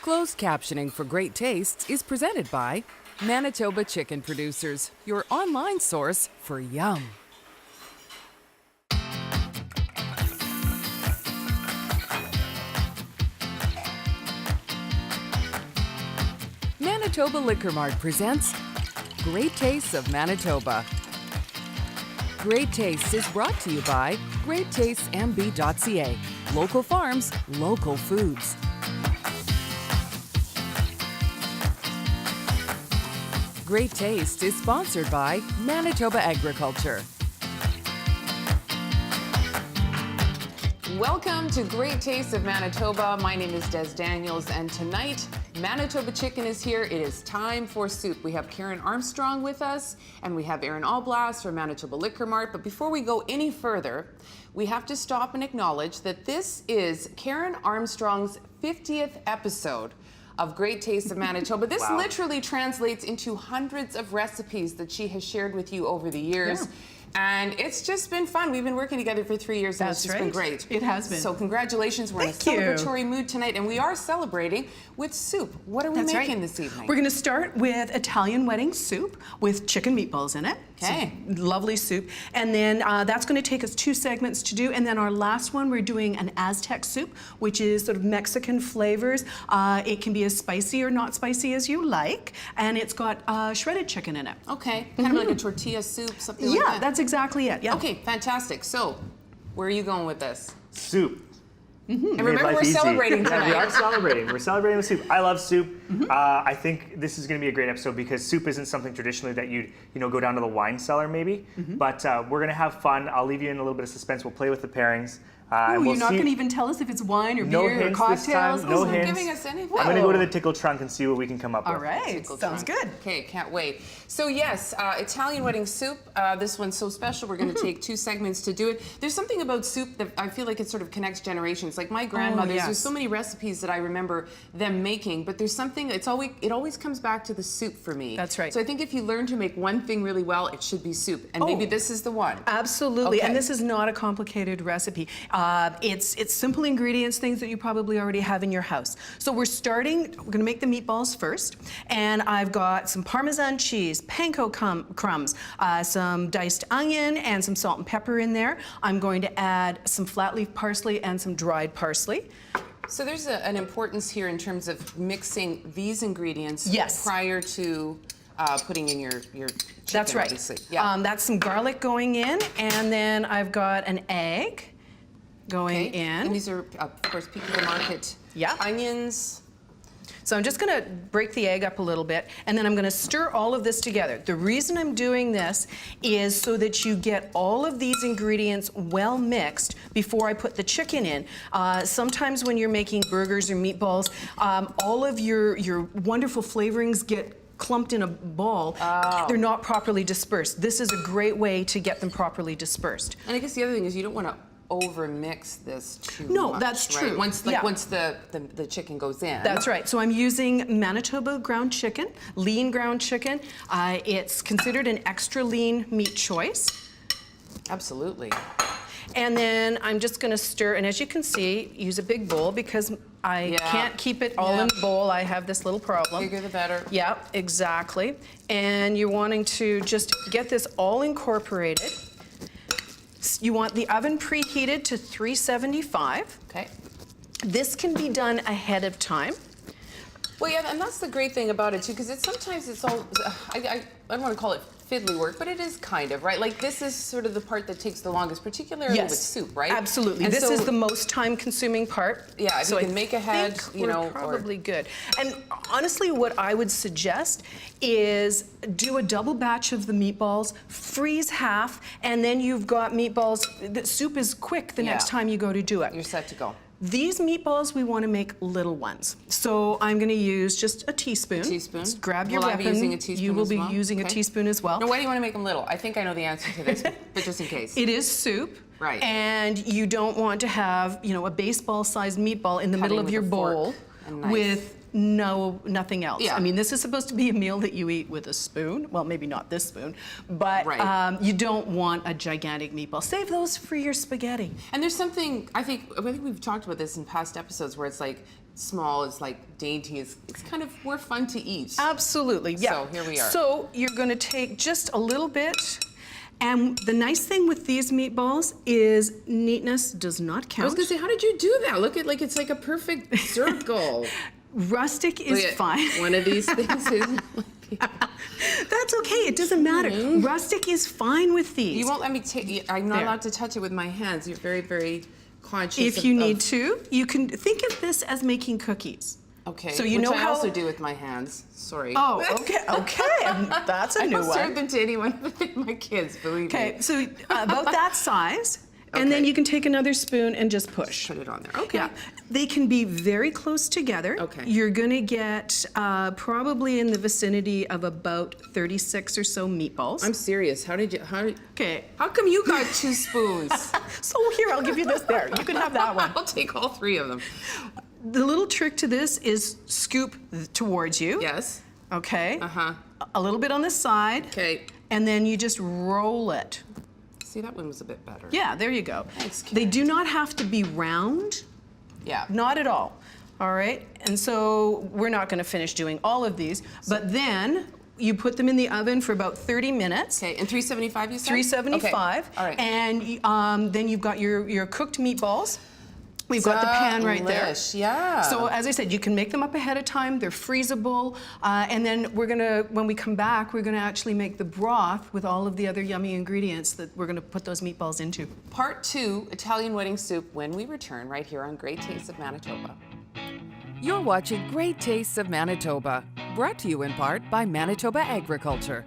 Closed captioning for great tastes is presented by Manitoba Chicken Producers, your online source for yum. Manitoba Liquor Mart presents Great Tastes of Manitoba. Great Tastes is brought to you by GreatTastesMB.ca. Local farms, local foods. Great Taste is sponsored by Manitoba Agriculture. Welcome to Great Tastes of Manitoba. My name is Des Daniels, and tonight, Manitoba Chicken is here. It is time for soup. We have Karen Armstrong with us, and we have Aaron Allblast from Manitoba Liquor Mart. But before we go any further, we have to stop and acknowledge that this is Karen Armstrong's 50th episode of Great Tastes of Manitoba. This Wow. literally translates into hundreds of recipes that she has shared with you over the years. Yeah. And it's just been fun. We've been working together for 3 years, and it's just been great. It has been. So congratulations. We're in a celebratory mood tonight, and we are celebrating with soup. What are we making this evening? We're going to start with Italian wedding soup with chicken meatballs in it. Okay. Lovely soup. And then that's going to take us 2 segments to do. And then our last one, we're doing an Aztec soup, which is sort of Mexican flavors. It can be as spicy or not spicy as you like. And it's got shredded chicken in it. Okay. Kind of like a tortilla soup, something like that. Yeah, that's exactly it. Yeah. Okay, fantastic. So, where are you going with this? Soup. And remember, we're celebrating tonight. We are celebrating. We're celebrating with soup. I love soup. I think this is going to be a great episode because soup isn't something traditionally that you'd go down to the wine cellar maybe. But we're going to have fun. I'll leave you in a little bit of suspense. We'll play with the pairings. Ooh, you're not going to even tell us if it's wine or beer or cocktails? No He's hints. not giving us anything. I'm going to go to the tickle trunk and see what we can come up with. All right, sounds good. Okay, can't wait. So yes, Italian wedding soup. This one's so special. We're going to take 2 segments to do it. There's something about soup that I feel like it sort of connects generations. Like my grandmother's, there's so many recipes that I remember them making, but there's something, it always comes back to the soup for me. That's right. So I think if you learn to make one thing really well, it should be soup. And maybe this is the one. Absolutely, Okay. and this is not a complicated recipe. It's simple ingredients, things that you probably already have in your house. So we're gonna make the meatballs first, and I've got some Parmesan cheese, panko crumbs, some diced onion, and some salt and pepper in there. I'm going to add some flat leaf parsley and some dried parsley. So there's an importance here in terms of mixing these ingredients prior to putting in your chicken, That's right. obviously. Yeah. That's some garlic going in, and then I've got an egg going in. And these are, of course, Pico de Market onions. So I'm just going to break the egg up a little bit, and then I'm going to stir all of this together. The reason I'm doing this is so that you get all of these ingredients well mixed before I put the chicken in. Sometimes when you're making burgers or meatballs, all of your wonderful flavorings get clumped in a ball. They're not properly dispersed. This is a great way to get them properly dispersed. And I guess the other thing is you don't want to over mix this too much. No, that's true. Right? Once the chicken goes in. That's right. So I'm using Manitoba ground chicken, lean ground chicken. It's considered an extra lean meat choice. Absolutely. And then I'm just going to stir, and as you can see, use a big bowl because I can't keep it all in the bowl. I have this little problem. Bigger the better. Yeah, exactly. And you're wanting to just get this all incorporated. You want the oven preheated to 375. Okay. This can be done ahead of time. Well, yeah, and that's the great thing about it too, because sometimes it's all, I don't want to call it fiddly work, but it is kind of, right? Like this is sort of the part that takes the longest, particularly with soup, right? Absolutely. And this is the most time-consuming part. Yeah, if you can make ahead, we're probably good. And honestly, what I would suggest is do a double batch of the meatballs, freeze half, and then you've got meatballs. The soup is quick the next time you go to do it. You're set to go. These meatballs, we want to make little ones. So I'm going to use just a teaspoon. A teaspoon. Just grab your weapon. I'll be using a teaspoon You will as be well. using a teaspoon as well. Now, why do you want to make them little? I think I know the answer to this, but just in case. It is soup. Right. And you don't want to have, a baseball-sized meatball in the middle of your bowl with nothing else. Yeah. I mean, this is supposed to be a meal that you eat with a spoon. Well, maybe not this spoon, but you don't want a gigantic meatball. Save those for your spaghetti. And there's something, I think we've talked about this in past episodes where it's like, small, it's like dainty, it's kind of more fun to eat. Absolutely, yeah. So here we are. So you're going to take just a little bit, and the nice thing with these meatballs is neatness does not count. I was gonna say, how did you do that? Look at, like, it's like a perfect circle. Rustic is fine. One of these things is. That's okay, it doesn't matter. Rustic is fine with these. You won't let me take. I'm not There. allowed to touch it with my hands. You're very, very conscious. If you need to, you can think of this as making cookies. Okay. So you which know I how. also do with my hands. Sorry. Oh, okay, okay. That's a I new don't one. serve them to anyone but my kids. Believe Okay, me. so about that size, and then Okay. you can take another spoon and just push. Put it on there. Okay. Yeah, they can be very close together. Okay. You're gonna get probably in the vicinity of about 36 or so meatballs. I'm serious. Okay. How come you got 2 spoons? So here, I'll give you this there. You can have that one. I'll take all 3 of them. The little trick to this is scoop towards you. Yes. Okay. Uh-huh. A little bit on the side. Okay. And then you just roll it. See, that one was a bit better. Yeah, there you go. Thanks, They do not have to be round. Yeah. Not at all. All right. And so we're not going to finish doing all of these, but then you put them in the oven for about 30 minutes. Okay, and 375 you said? 375. Okay. All right. And then you've got your cooked meatballs. We've got the pan right there. Delish, yeah. So as I said, you can make them up ahead of time. They're freezable. And then when we come back, we're gonna actually make the broth with all of the other yummy ingredients that we're gonna put those meatballs into. Part 2, Italian wedding soup, when we return right here on Great Tastes of Manitoba. You're watching Great Tastes of Manitoba, brought to you in part by Manitoba Agriculture.